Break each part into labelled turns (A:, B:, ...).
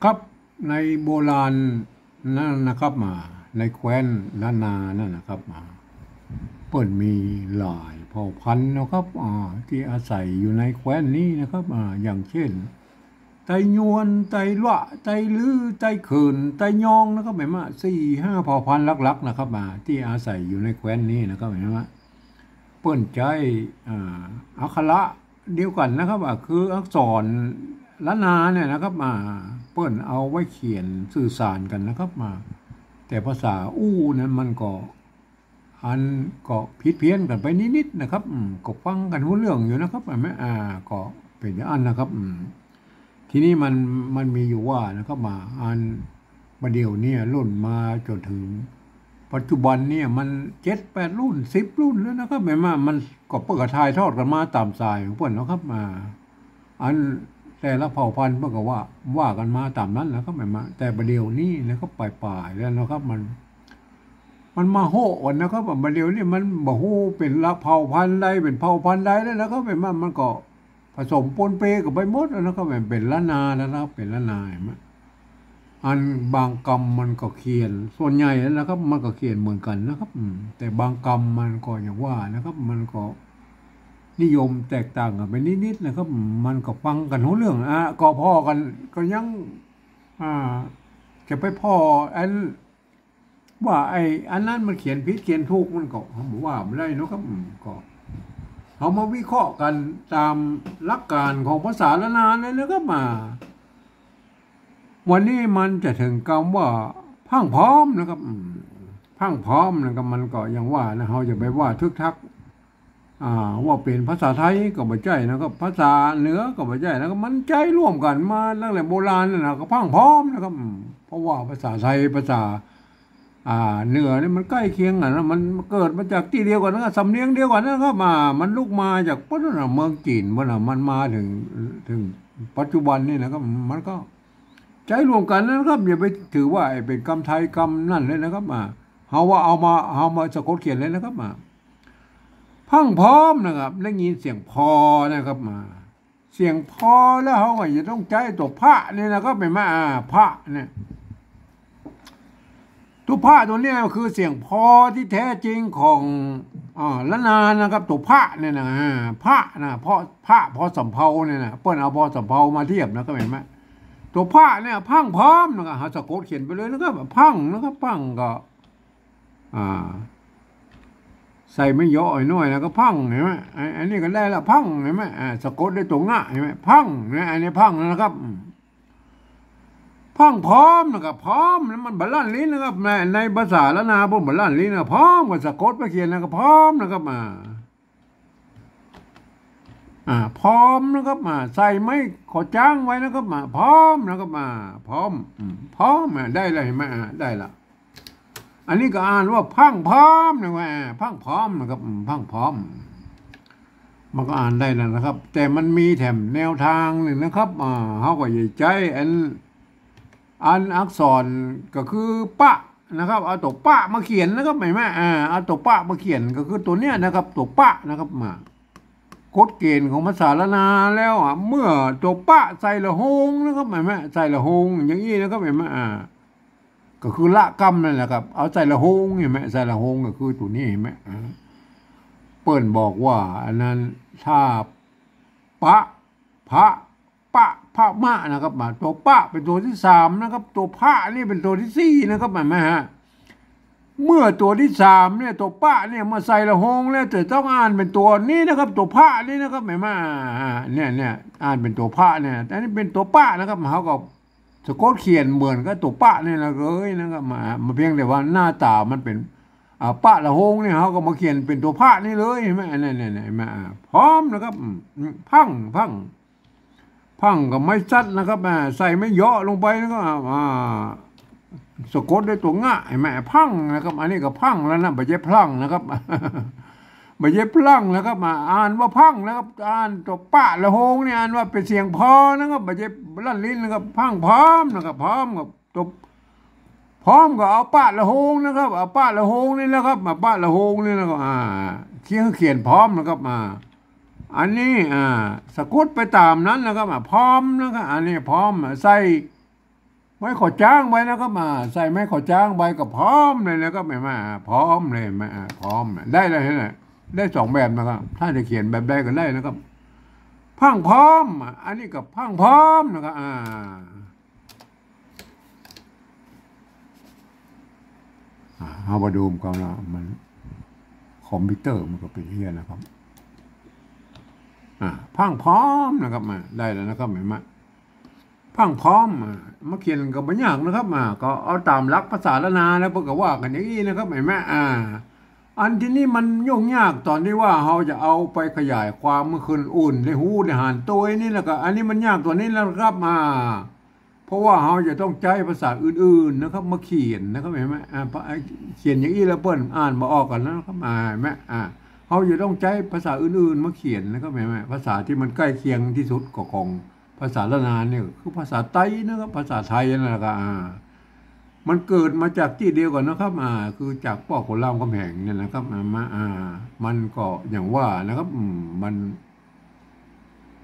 A: ครับในโบราณนั่นนะครับมาในแคว้นล้านนานั่นนะครับมาเปิดมีหลายเผ่าพันธุ์นะครับที่อาศัยอยู่ในแคว้นนี้นะครับอย่างเช่นไตยวนไตละไตลือไตเขินไตยองนะครับหมายว่า4-5เผ่าพันธุ์ลักๆนะครับที่อาศัยอยู่ในแคว้นนี้นะครับหมายว่าเปิ้นใจอักขระเดียวกันนะครับคืออักษรล้านนาเนี่ยนะครับเปิ้นเอาไว้เขียนสื่อสารกันนะครับแต่ภาษานั้นมันก็อันก็ผิดเพี้ยนกันไปนิดๆนะครับก็ฟังกันรู้เรื่องอยู่นะครับไม่ก็เป็นอย่างนั้นนะครับทีนี้มันมีอยู่ว่านะครับอันประเดี๋ยวเนี่ยรุ่นมาจนถึงปัจจุบันเนี่ยมัน7-8 รุ่น10 รุ่นแล้วนะครับหมายว่ามันก็เปิดถ่ายทอดกันมาตามสายของเพิ่นนะครับอันแต่ละเผ่าพันธุ์เพื่อก็ว่ากันมาตามนั้นนะครับหมายว่าแต่ประเดี๋ยวนี้นะครับปลายๆแล้วนะครับมันมาโหกันนะครับประเดี๋ยวนี้มันบ่ฮู้เป็นละเผ่าพันธุ์ใดเป็นเผ่าพันธุ์ใดแล้วนะครับหมายว่ามันก็ผสมปนเปกับไปหมดแล้วนะครับเป็นล้านนาแล้วนะครับเป็นล้านนาอันบางกรรมมันก็เขียนส่วนใหญ่นะครับมันก็เขียนเหมือนกันนะครับแต่บางกรรมมันก็อย่างว่านะครับมันก็นิยมแตกต่างกันไปนิดๆนะครับมันก็ฟังกันรู้เรื่องก็พอกันก็ยังจะไปพ่อว่าอันนั้นมันเขียนผิดเขียนถูกมันก็บอกว่าไม่ได้นะครับก็เขามาวิเคราะห์กันตามหลักการของภาษาละนานเลยนะครับวันนี้มันจะถึงคำว่าพังพร้อมนะครับพังพร้อมนะครับมันก็อย่างว่านะเขาจะไปว่าทึกทักว่าเป็นภาษาไทยก็ไม่ใช่นะครับภาษาเหนือก็ไม่ใช่นะครับมันใจร่วมกันมาตั้งแต่โบราณนะก็พังพร้อมนะครับเพราะว่าภาษาไทยภาษาเหนือนี่มันใกล้เคียงกันนะมันเกิดมาจากที่เดียวกันนะสำเนียงเดียวกันนะครับมันลุกมาจากเมืองจีนมันมาถึงปัจจุบันนี่นะครับมันก็ใจรวมกันนะครับอย่าไปถือว่าเป็นกรรมไทยกรรมนั่นเลยนะครับเอามาสะกดเขียนเลยนะครับพังพร้อมนะครับได้ยินเสียงพอนะครับเสียงพอแล้วเขาก็จะต้องใจตัวพระนี่นะครับเป็นพระเนี่ยตัวพระตัวนี้คือเสียงพอที่แท้จริงของละนานะครับตัวพระเนี่ยนะพระนะเพราะพระพอสำเภาเนี่ยนะเปิ้นเอาพอสำเภามาเทียบนะก็เห็นไหมตัวพระเนี่ยพังพร้อมนะครับสะกดเขียนไปเลยนะครับพังนะครับพังก็ใส่ไม่ย่อหน่อยนะก็พังเห็นไหมอันนี้ก็ได้ละพังเห็นไหมสะกดได้ตัวง่ะเห็นไหมพังเนี่ยอันนี้พังนะครับพังพร้อมนะครับพร้อมแล้วมันบาลานซ์ลิ้นนะครับในภาษาละนาพวกบาลานซ์ลิ้นนะพร้อมกับสะกดไปเขียนนะครับพร้อมนะครับพร้อมนะครับใส่ไม่ขอจ้างไว้นะครับพร้อมนะครับพร้อมพร้อมได้เลยเห็นไหมได้ละอันนี้ก็อ่านว่าพังพร้อมนะว่าพังพร้อมนะครับพังพร้อมมันก็อ่านได้นะครับ แต่มันมีแถมแนวทางหนึ่งนะครับเขาก็ใหญ่ใจอันอักษรก็คือปะนะครับเอาตัวปะมาเขียนนะครับไม่เอาตัวปะมาเขียนก็คือตัวเนี้ยนะครับตัวปะนะครับกฎเกณฑ์ของภาษาละนาแล้วเมื่อตัวปะใส่ละหงนะครับไม่ใส่ละหงอย่างนี้นะครับไม่ก็คือละกรรมนั่นแหละครับเอาใส่ละหงเห็นไหมใส่ละหงก็คือตัวนี้เห็นไหมเปิ้นบอกว่าอันนั้นถ้าพระมะนะครับตัวปะเป็นตัวที่3นะครับตัวพระนี่เป็นตัวที่4นะครับเห็นไหมเมื่อตัวที่3เนี่ยตัวปะเนี่ยมาใส่ละหงแล้วจะต้องอ่านเป็นตัวนี้นะครับตัวพระนี่นะครับเห็นไหมเนี่ยอ่านเป็นตัวพระเนี่ยแต่นี่เป็นตัวปะนะครับเขาก็สะกดเขียนเหมือนกับตัวปะนี่แหละเลยนะครับมาเพียงแต่ว่าหน้าตามันเป็นปะละหงเนี่ยเขาก็มาเขียนเป็นตัวพระนี่เลยเห็นไหมเนี่ยพร้อมนะครับพังก็ไม่ซัดนะครับใส่ไม่ย่อลงไปนะครับสะกดด้วยตัวง่ะเห็นไหมพังนะครับอันนี้ก็พังแล้วนะไม่ใช่พลังนะครับไม่ใช่พลังนะครับอ่านว่าพังนะครับอ่านตัวปะละหงเนี่ยอ่านว่าเป็นเสียงพอนะครับไม่ใช่ลั่นลิ้นนะครับพังพร้อมนะครับพร้อมกับตัวพร้อมก็เอาปะละหงนะครับเอาปะละหงนี่นะครับปะละหงนี่นะครับเขียนพร้อมนะครับอันนี้สะกดไปตามนั้นนะครับพร้อมนะครับอันนี้พร้อมใส่ ไม้ขอจ้างไว้นะครับใส่ไม้ขอจ้างไว้ก็พร้อมเลยนะครับไม่มาพร้อมเลยมาพร้อมได้เลยนะได้สองแบบนะครับถ้าจะเขียนแบบใดก็ได้นะครับพังพร้อมอันนี้กับพังพร้อมนะครับเอามาดูกันนะมันคอมพิวเตอร์มันก็เป็นเฮียนะครับพังพร้อมนะครับมาได้แล้วนะครับเห็นไหมพังพร้อมมาเขียนกับบัญญัตินะครับก็เอาตามหลักภาษาละนาแล้วพวกก็ว่ากันอย่างนี้นะครับเห็นไหมอันที่นี่มันยุ่งยากตอนที่ว่าเราจะเอาไปขยายความเมื่อคืนอุ่นในหูในหานตัวนี่แล้วก็อันนี้มันยากตัวนี้แล้วครับเพราะว่าเราจะต้องใช้ภาษาอื่นๆนะครับมาเขียนนะครับเห็นไหมเขียนอย่างนี้แล้วเปิ้ลอ่านมาออกกันแล้วครับเห็นไหมเราจะต้องใช้ภาษาอื่นๆมาเขียนนะครับเห็นไหมภาษาที่มันใกล้เคียงที่สุดของภาษาละนานเนี่ยคือภาษาไต้นะครับภาษาไทยนั่นแหละครับมันเกิดมาจากที่เดียวกันนะครับคือจากพ่อขุนรามคำแหงเนี่ยนะครับมันก็อย่างว่านะครับ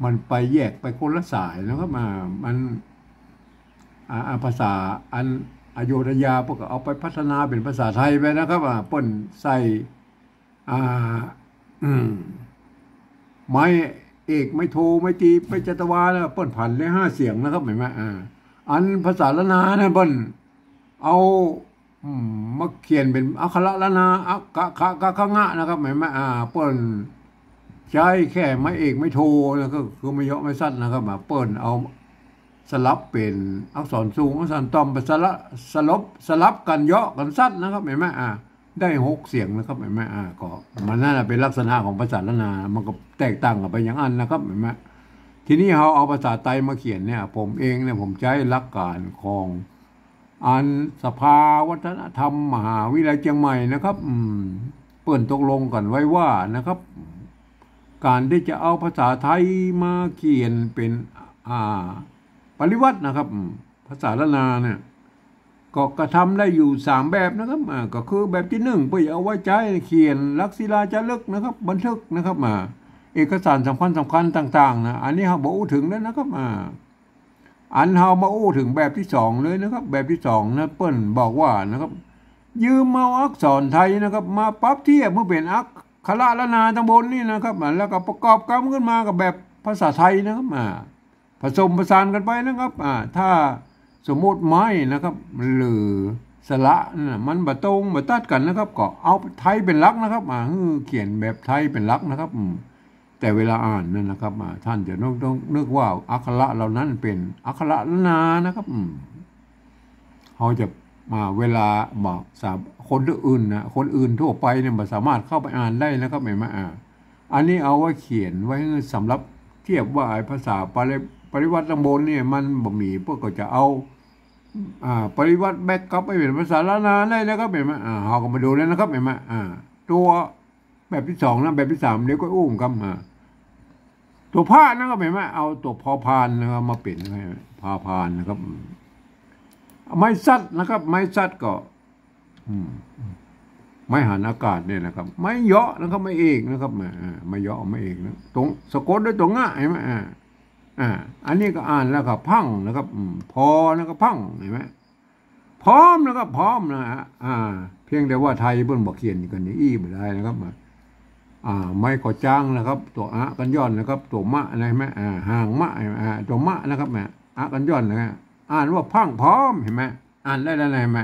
A: มันไปแยกไปคนละสายนะครับมันภาษาอันอโยธยาพวกเอาไปพัฒนาเป็นภาษาไทยไปนะครับเปิ้นใส่ไม้เอกไม่โทไม่ตีไปจัตวาแล้วเปิ้นผันเลย5 เสียงนะครับเห็นไหมอันภาษาละนาเนี่ยเปิ้นเอามาเขียนเป็นอักขระละนาอักกะงะนะครับเห็นไหมเปิ้นใช้แค่ไม้เอกไม่โทแล้วก็คือไม่เยาะไม่สั้นนะครับเปิ้นเอาสลับเป็นอักษรสูงอักษรต่ำไปสลับกันเยาะกันสั้นนะครับเห็นไหมได้6 เสียงนะครับเห็นไหมก็มันน่าเป็นลักษณะของภาษาละนามันก็แตกต่างกันไปอย่างอันนะครับเห็นไหมทีนี้เราเอาภาษาไทยมาเขียนเนี่ยผมเองเนี่ยผมใช้หลักการของอันสภาวัฒนธรรมมหาวิทยาลัยเชียงใหม่นะครับเปิดตกลงกันไว้ว่านะครับการที่จะเอาภาษาไทยมาเขียนเป็นปริวัตินะครับภาษาละนาเนี่ยก็กระทำได้อยู่3 แบบนะครับก็คือแบบที่1ไปเอาไว้ใช้เขียนลักษิลาจารึกนะครับบันทึกนะครับเอกสารสำคัญต่างๆนะอันนี้เราบอกถึงแล้วนะครับอันเรามาอู้ถึงแบบที่2เลยนะครับแบบที่2นะเปิ้ลบอกว่านะครับยืมเอาอักษรไทยนะครับมาปรับเทียบเมื่อเป็นอักขระละนาตำบลนี่นะครับแล้วก็ประกอบกันขึ้นมากับแบบภาษาไทยนะครับผสมผสานกันไปนะครับถ้าสมมติไม้นะครับหรือสระมันบะตรงบะตัดกันนะครับก็เอาไทยเป็นหลักนะครับเขียนแบบไทยเป็นหลักนะครับแต่เวลาอ่านนั่นนะครับท่านจะต้องนึกว่าอักขระเหล่านั้นเป็นอักขระละนานะครับเขาจะเวลาบอกคนอื่นนะคนอื่นทั่วไปเนี่ยมันสามารถเข้าไปอ่านได้นะครับไม่มาอันนี้เอาไว้เขียนไว้สำหรับเทียบว่าภาษาปริวัติตำบลเนี่ยมันบ่มีพวกก็จะเอาปริวัติแบ็กกลับไปเป็นภาษาละนาได้นะครับเห็นไหมเราก็มาดูแล้วนะครับเห็นไหมตัวแบบที่2นะแบบที่3เดี๋ยวก็อุ้มกันตัวผ้านะครับเห็นไหมเอาตัวพอพานนะครับมาเป็นพาพานนะครับไม้ซัดนะครับไม้ซัดก็ไม้หันอากาศเนี่ยนะครับไม้เยาะนะครับไม้เอกนะครับไม้เยาะไม้เอกนะตรงสะกดด้วยตัวง่ายเห็นไหมอันนี้ก็อ่านแล้วก็พังนะครับพอนะครับพังเห็นไหมพร้อมนะครับพร้อมนะเพียงแต่ว่าไทยเพิ่นบอกเขียนกันนี่ไม่ได้นะครับไม่ขอจ้างนะครับตัวกันย้อนนะครับตัวมะอะไรไหมห่างมะตัวมะนะครับกันย้อนนะอ่านว่าพังพร้อมเห็นไหมอ่านได้อะไรไหม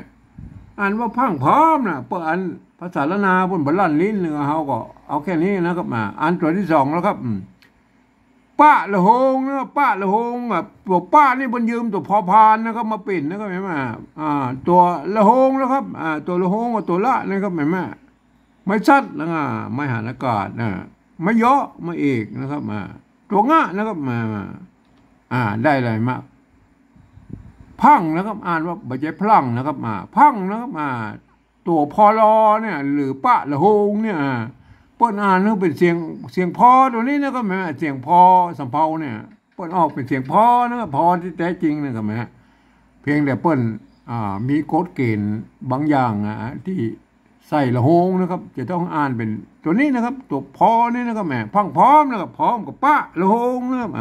A: อ่านว่าพังพร้อมนะเปิดอันภาษาละนาเพิ่นบรรลันลิ้นเนื้อเขาก็เอาแค่นี้นะครับอ่านตัวที่2แล้วครับป้าละหงนะป้าละหงตัวป้านี่บนยืมตัวพอพานนะครับมาปิ่นนะครับเห็นไหมตัวละหงนะครับตัวละหงกับตัวละนะครับเห็นไหมไม่ชัดนะไม่หันอากาศไม่เยอะไม่เอกนะครับตัวง่ะนะครับได้อะไรมาพังนะครับอ่านว่าใบใจพลังนะครับพังนะครับตัวพอลอเนี่ยหรือป้าละหงเนี่ยเปิ้นอ่านนึกเป็นเสียงพอตัวนี้นะครับแม่เสียงพอสำเภาเนี่ยเปิ้นออกเป็นเสียงพอนะครับพอที่แท้จริงนะครับแม่เพียงแต่เปิ้นมีกฎเกณฑ์บางอย่างที่ใส่ละหงนะครับจะต้องอ่านเป็นตัวนี้นะครับตัวพอนี่นะครับแม่พังพร้อมนะครับพร้อมกับป้าละหงนะครับ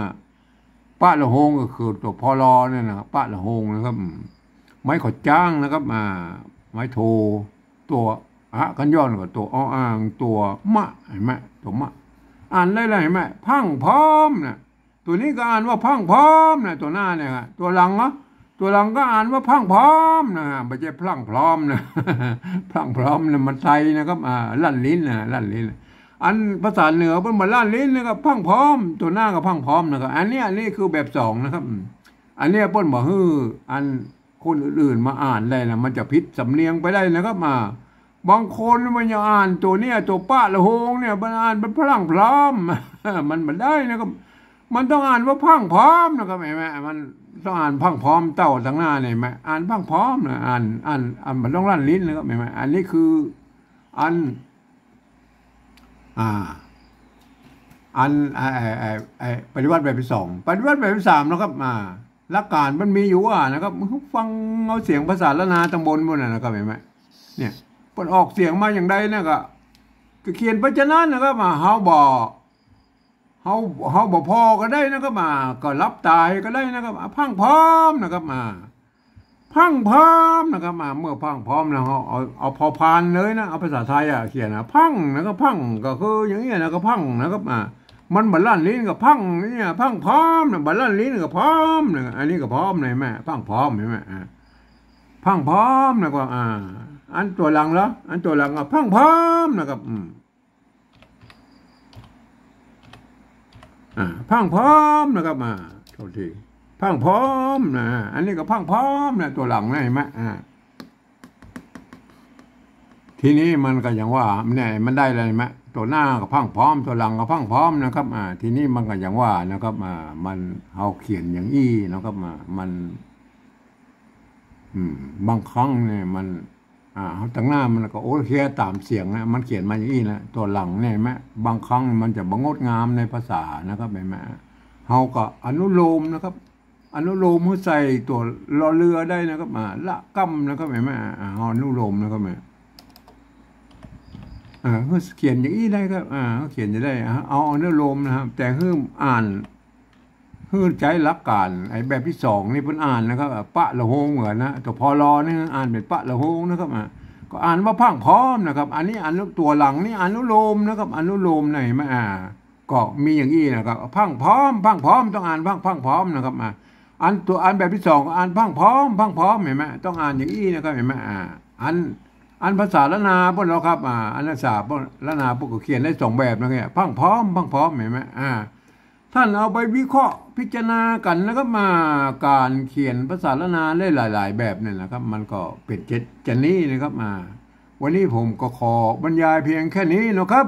A: ป้าละหงก็คือตัวพอลอเนี่ยนะครับป้าละหงนะครับ ไม้ขดจ้างนะครับไม้โทตัวกันย้อนกับตัวอ่างตัวมะเห็นไหมตัวมะอ่านได้เลยเห็นไหมพังพร้อมนะตัวนี้ก็อ่านว่าพังพร้อมนะตัวหน้าเนี่ยครับตัวหลังเนาะตัวหลังก็อ่านว่าพังพร้อมนะไม่ใช่พลังพร้อมนะพลังพร้อมนะมันไทยนะครับลั่นลิ้นนะลั่นลิ้นอันภาษาเหนือเป็นเหมือนลั่นลิ้นนะครับพังพร้อมตัวหน้าก็พังพร้อมนะครับอันนี้คือแบบสองนะครับอันนี้เปิ้นบอกอันคนอื่นๆมาอ่านได้นะมันจะพิษสำเนียงไปได้นะครับบางคนมันยังอ่านตัวเนี้ยตัวป้าละโหงเนี่ยมันอ่านเป็นพลังพร้อมมันได้นะครับมันต้องอ่านว่าพังพร้อมนะครับเห็นไหมมันต้องอ่านพังพร้อมเต้าทั้งหน้าเนี่ยไหมอ่านพังพร้อมนะอ่านมันต้องลั่นลิ้นนะครับเห็นไหมอันนี้คืออันปฏิวัติแบบที่สองปฏิวัติแบบที่สามนะครับหลักการมันมีอยู่นะครับฟังเอาเสียงภาษาละนาตำบลบนนะครับเห็นไหมเนี่ยพอออกเสียงมาอย่างใดเนี่ยก็เขียนพจนานะครับเฮาบ่พอก็ได้นะครับก็รับตายก็ได้นะครับพังพร้อมนะครับพังพร้อมนะครับเมื่อพังพร้อมนะเอาพอพานเลยนะเอาภาษาไทยเขียนพังนะครับพังก็คืออย่างนี้นะก็พังนะครับมันบัลลันลิ้นกับพังนี่พังพร้อมนะบัลลันลิ้นกับพร้อมนะอันนี้ก็พร้อมเลยแม่พังพร้อมเห็นไหมพังพร้อมนะก็อันตัวหลังแล้วอันตัวหลังก็พังพร้อมนะครับพังพร้อมนะครับโทษทีพังพร้อมนะอันนี้ก็พังพร้อมนะตัวหลังนะเห็นไหมทีนี้มันก็อย่างว่าเนี่ยมันได้อะไรไหมตัวหน้าก็พังพร้อมตัวหลังก็พังพร้อมนะครับทีนี้มันก็อย่างว่านะครับมันเอาเขียนอย่างอี้นะครับมันบางครั้งเนี่ยมันตั้งหน้ามันก็โอเคตามเสียงนะมันเขียนมาอย่างนี้นะตัวหลังเนี่ยไหมบางครั้งมันจะงดงามในภาษานะครับเห็นไหมเขาก็อนุโลมนะครับอนุโลมให้ใส่ตัวรอเรือได้นะครับละกัมนะครับเห็นไหมอนุโลมนะครับเขาเขียนอย่างนี้ได้ครับเขาเขียนจะได้เอาอนุโลมนะครับแต่เพิ่มอ่านเพื่อใช้หลักการแบบที่สองนี่เพิ่นอ่านนะครับปะละโหงเหมือนนะแต่พอรอนี่อ่านเป็นปะละโหงนะครับก็อ่านว่าพังพร้อมนะครับอันนี้ตัวหลังนี่อนุโลมนะครับอนุโลมหน่อยไหมก็มีอย่างนี้นะครับพังพร้อมต้องอ่านพังพร้อมนะครับอันแบบที่สองอ่านพังพร้อมเห็นไหมต้องอ่านอย่างนี้นะครับเห็นไหมอันภาษาละนาพวกเราครับอันภาษาพวกละนาพวกก็เขียนได้สองแบบนะเนี่ยพังพร้อมเห็นไหมท่านเอาไปวิเคราะห์พิจารณากันนะครับการเขียนภาษาละนาได้หลายๆแบบนี่แหละครับมันก็เป็นเจนนี้นะครับวันนี้ผมก็ขอบรรยายเพียงแค่นี้นะครับ